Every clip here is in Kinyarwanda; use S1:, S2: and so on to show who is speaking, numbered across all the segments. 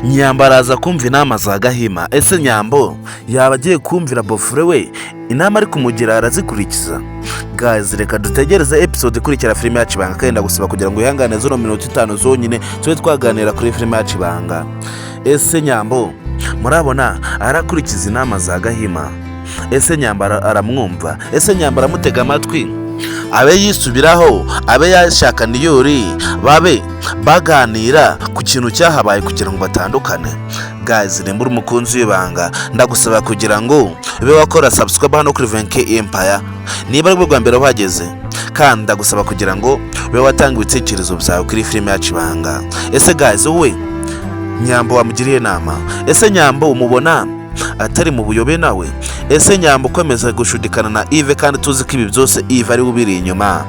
S1: Nyambo araza kumva inama za Gahima. Ese Nyambo yaba agiye kumvira bofure we inama ari kumugira arazikurikiza? Guys, reka dutegereze episode ikurikira filime yacu Ibanga, kandi ndagusaba kugira ngo ihangane zino minota 5 zonyine tube twaganira kuri filime yacu Ibanga. Ese Nyambo murabona arakurikiza inama za Gahima? Ese Nyambo aramwumva? Ese Nyambo aramutega amatwi? Abe yisubiraho, abe yashaka Niyori, babe baganira ku kintu cyahabaye kugira ngo batandukane. Guys, ni muri umukunzi w'Ibanga, ndagusaba kugira ngo ube wakora subscribe hano kuri VNK Empire niba ari bwo mbere wageze, kandi ndagusaba kugira ngo ube watanga ibitekerezo byawe kuri filime yacu Ibanga. Ese guys, wowe Nyambo wamugiriye inama? Ese Nyambo umubona atari mu buyobe nawe? Ese Nyambo ukomeza gushudikana na Yves kandi tuzi ko ibi byose Yves ari ubiri inyuma?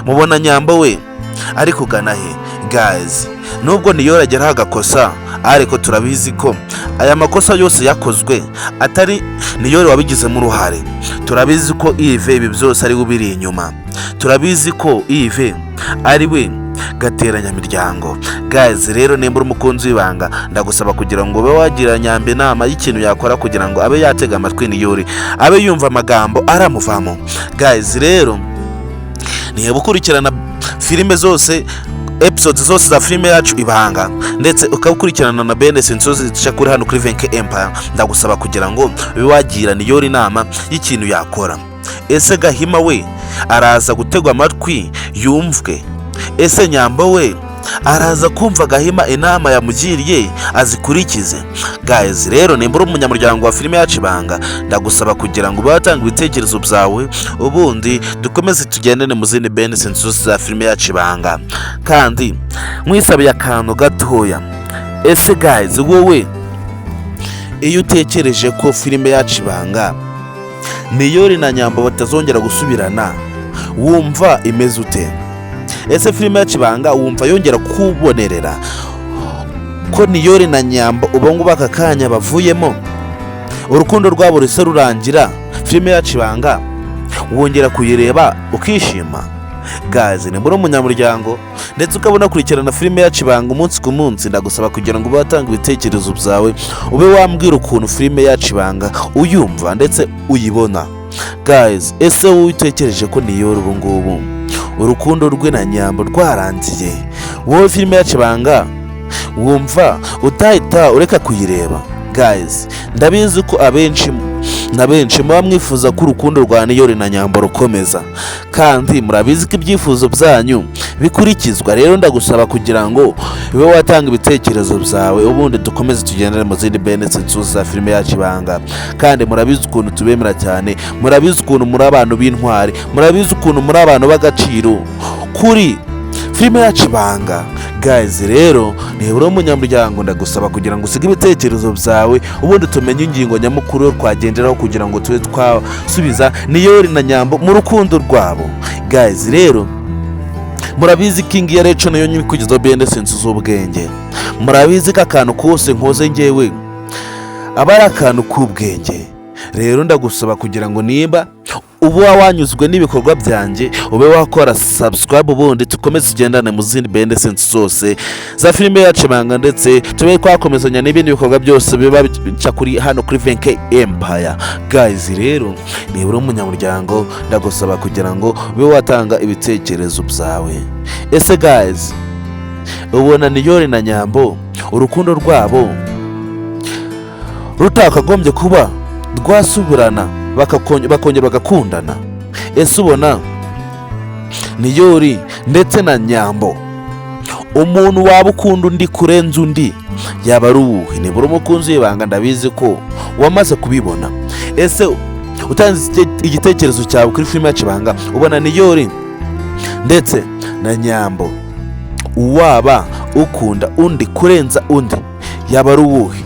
S1: Mubona Nyambo we ari kugana he? Guys, nubwo Niyori agera agakosa, ariko turabizi ko aya makosa yose yakozwe atari Niyori wabigizemo uruhare. Turabizi ko Yves ibi byose ari ubiri inyuma. Turabizi ko Yves ari we gateranya miryango. Guys, rero nimba umukunzi w'Ibanga, ndagusaba kugira ngo ube wagira Nyambo inama y'ikintu yakora kugira ngo abe yatega amatwi Niyori, abe yumva amagambo aramuvamo. Guys, rero niba ukurikirana filime zose, episodes zose za filime yacu Ibanga, ndetse ukabukurikirana na benefits zose kuri hano kuri VNK Empire, ndagusaba kugira ngo ube wagira Niyori inama y'ikintu yakora. Ese Gahima we araza gutegwa amatwi yumvwe? Ese Nyambo we araza kumva Gahima inama yamugiriye azikurikize? Guys, rero nimba uri umunyamuryango wa filime yacu Ibanga, ndagusaba kugira ngo batanga ibitekerezo byawe, ubundi dukomeze tugendane mu zindi benefits zose za filime yacu Ibanga, kandi mwisabiye akantu gatoya. Ese guys, wowe iyo utekereje ko filime yacu Ibanga Niyori na Nyambo batazongera gusubirana, wumva imeze ute? Ese filime yacu Ibanga wumva yongera kubonerera ko Niyori na Nyambo ubongo bakakanya bavuyemo, urukundo rwabo ruse rurangira, filime yacu Ibanga wongera kuyireba ukishima? Guys, ni muri umunyamuryango ndetse ukabona kurikirana filime yacu Ibanga umunsi ku munsi, ndagusaba kugira ngo batanga ibitekerezo byawe, ube wambwira ukuntu filime yacu Ibanga uyumva ndetse uyibona. Guys, ese wowe utekereje ko Niyori ubu ngubu urukundo rwe na Nyambo rwarangiye, wowe filime yacu Ibanga wumva utahita ureka kuyireba? Guys, ndabizi ko abenshi muba mwifuza ko urukundo rwa Niyori na Nyambo rukomeza, kandi murabizi ko ibyifuzo byanyu bikurikizwa. Rero ndagusaba kugira ngo ube watanga ibitekerezo byawe, ubundi dukomeze tugendane mu zindi benefits za filime yacu Ibanga. Kandi murabizi ukuntu tubemera cyane, murabizi ukuntu muri abantu b'intwari, murabizi ukuntu muri abantu b'agaciro kuri filime yacu Ibanga. Guys, rero niba umunyamuryango, ndagusaba kugira ngo usige ibitekerezo byawe, ubundi tumenye ingingo nyamukuru twagenderaho kugira ngo tube twasubiza Niyori na Nyambo mu rukundo rwabo. Guys, rero murabizi king ya reco nayo nyine kugizo benefits z'ubwenge. Murabizi ko akantu kose nkoze ngewe aba ari akantu k'ubwenge. Rero ndagusaba kugira ngo niba uba wanyuzwe n'ibikorwa byanjye, ube wakora subscribe, ubundi tukomeze tugendane mu zindi benefits zose za filime yacu Ibanga, ndetse tube twakomezanya n'ibindi bikorwa byose biba bica kuri hano kuri VNK Empire. Guys, rero niba uri umunyamuryango, ndagusaba kugira ngo ube watanga ibitekerezo byawe. Ese guys, ubona Niyori na Nyambo urukundo rwabo rutakagombye kuba rwasubirana bakongera bagakundana? Ese ubona Niyori ndetse na Nyambo umuntu waba ukunda undi kurenza undi yaba ari uwuhe? Niba uri umukunzi w'Ibanga, ndabizi ko wamaze kubibona. Ese utanze igitekerezo cyawe kuri filime yacu Ibanga, ubona Niyori ndetse na Nyambo uwaba ukunda undi kurenza undi yaba ari uwuhe?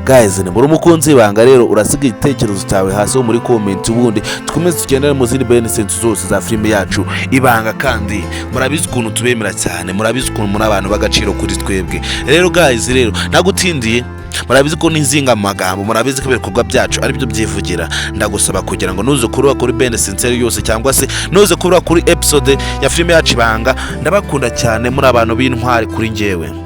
S1: Guys, ni muri umukunzi w'Ibanga, rero urasiga igitekerezo cyawe hasi muri comment, ubundi tukomeze tugendane mu zindi benefits zose za filime yacu Ibanga. Kandi murabizi ukuntu tubemera cyane, murabizi ukuntu muri abantu b'agaciro kuri twebwe. Rero guys, rero nagutindiye, murabizi ko nizinga amagambo, murabizi ko ibikorwa byacu ari byo byivugira. Ndagusaba kugira ngo nuze kuruba kuri benefits yose, cyangwa se nuze kuruba kuri episode ya filime yacu Ibanga. Ndabakunda cyane, muri abantu b'intwari kuri ngewe.